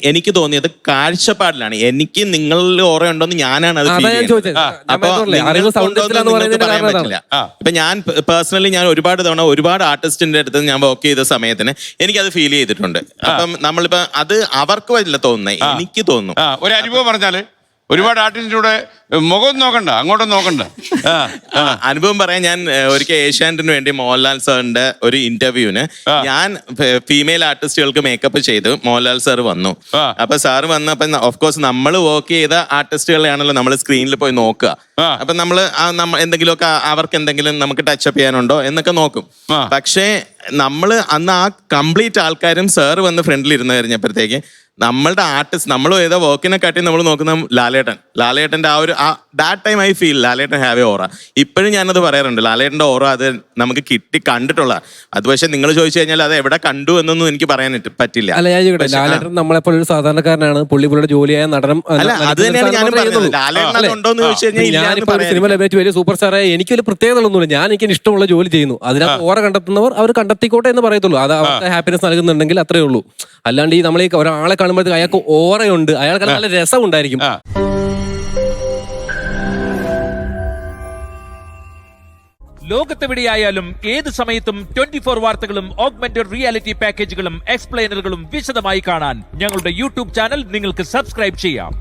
എനിക്ക് തോന്നിയത് കാഴ്ചപ്പാടിലാണ്. എനിക്ക് നിങ്ങളിൽ ഓർമ്മയുണ്ടോന്ന് ഞാനാണ് അത് feel ചെയ്യുന്നത്. അപ്പൊ പറയാൻ പറ്റില്ല. ഇപ്പൊ ഞാൻ പേഴ്സണലി ഞാൻ ഒരുപാട് തവണ ഒരുപാട് ആർട്ടിസ്റ്റിന്റെ അടുത്ത് ഞാൻ വർക്ക് ചെയ്ത സമയത്തിന് എനിക്കത് ഫീൽ ചെയ്തിട്ടുണ്ട്. അപ്പം നമ്മളിപ്പോ അത് അവർക്ക് വരില്ല തോന്നുന്നത്, എനിക്ക് തോന്നുന്നു. ഒരു അനുഭവം പറഞ്ഞാല് ഒരുപാട് ആർട്ടിസ്റ്റിലൂടെ മുഖം നോക്കണ്ട, അങ്ങോട്ടും നോക്കണ്ട. അനുഭവം പറയാൻ, ഞാൻ ഒരിക്കൽ ഏഷ്യാനെറ്റിന് വേണ്ടി മോഹൻലാൽ സാറിന്റെ ഒരു ഇന്റർവ്യൂവിന് ഞാൻ ഫീമെയിൽ ആർട്ടിസ്റ്റുകൾക്ക് മേക്കപ്പ് ചെയ്തു. മോഹൻലാൽ സാർ വന്നു. അപ്പൊ സാറ് വന്നപ്പോ ഓഫ്കോഴ്സ് നമ്മൾ വർക്ക് ചെയ്ത ആർട്ടിസ്റ്റുകളെയാണല്ലോ നമ്മൾ സ്ക്രീനിൽ പോയി നോക്കുക. അപ്പൊ നമ്മള് എന്തെങ്കിലുമൊക്കെ അവർക്ക് എന്തെങ്കിലും നമുക്ക് ടച്ചപ്പ് ചെയ്യാനുണ്ടോ എന്നൊക്കെ നോക്കും. പക്ഷേ നമ്മള് അന്ന് ആ കംപ്ലീറ്റ് ആൾക്കാരും സാറ് വന്ന് ഫ്രണ്ടിൽ ഇരുന്ന് കഴിഞ്ഞപ്പോഴത്തേക്ക് നമ്മളുടെ ആർട്ടിസ്റ്റ്, നമ്മൾ ഏതോ വർക്കിനെ കാട്ടി നമ്മൾ നോക്കുന്ന ലാലേട്ടൻ്റെ ആ ഒരു that time I feel Lalettan have a aura. ഇപ്പോഴും ഞാനത് പറയാറുണ്ട്, ലാലേട്ടൻ്റെ ഓറ അത് നമുക്ക് കണ്ടിട്ടുള്ള. അത് പക്ഷെ നിങ്ങൾ ചോദിച്ചു കഴിഞ്ഞാൽ അത് എവിടെ കണ്ടു എന്നൊന്നും എനിക്ക് പറയാൻ പറ്റില്ല. അല്ല, ഞാൻ ചോദിക്കട്ടെ, ലാലേട്ടൻ നമ്മളെപ്പോലെ ഒരു സാധാരണക്കാരനാണ്, പുള്ളിയുടെ ജോലിയായ നടനം. അല്ല, അത് തന്നെയാണ് ഞാനും പറഞ്ഞത്. ലാലേട്ടൻ ഉണ്ടോന്ന് ചോദിച്ചു കഴിഞ്ഞാൽ ഞാനിപ്പോ സിനിമ അഭിനയിച്ച് വലിയ സൂപ്പർ സ്റ്റാറായ എനിക്ക് വലിയ പ്രത്യേകതകളൊന്നുമില്ല. ഞാൻ എനിക്ക് ഇഷ്ടമുള്ള ജോലി ചെയ്യുന്നു, അതിനകത്ത് ഓറ കണ്ടെത്തുന്നവർ അവർ കണ്ടെത്തിക്കോട്ടെ എന്ന് പറയത്തുള്ളൂ. അത് അവർക്ക് ഹാപ്പിനെസ് നൽകുന്നുണ്ടെങ്കിൽ അത്രേ ഉള്ളൂ. അല്ലാണ്ട് ഈ നമ്മൾ ഒരാളെ കാണുമ്പോഴത്തേക്ക് അയാൾക്ക് ഓറയുണ്ട്, അയാൾക്ക് നല്ല രസം ഉണ്ടായിരിക്കും. ലോകത്തെവിടെയായാലും ഏത് സമയത്തും 24 വാർത്തകളും ഓഗ്മെന്റഡ് റിയാലിറ്റി പാക്കേജുകളും എക്സ്പ്ലെയിനറുകളും വിശദമായി കാണാൻ ഞങ്ങളുടെ യൂട്യൂബ് ചാനൽ നിങ്ങൾക്ക് സബ്സ്ക്രൈബ് ചെയ്യാം.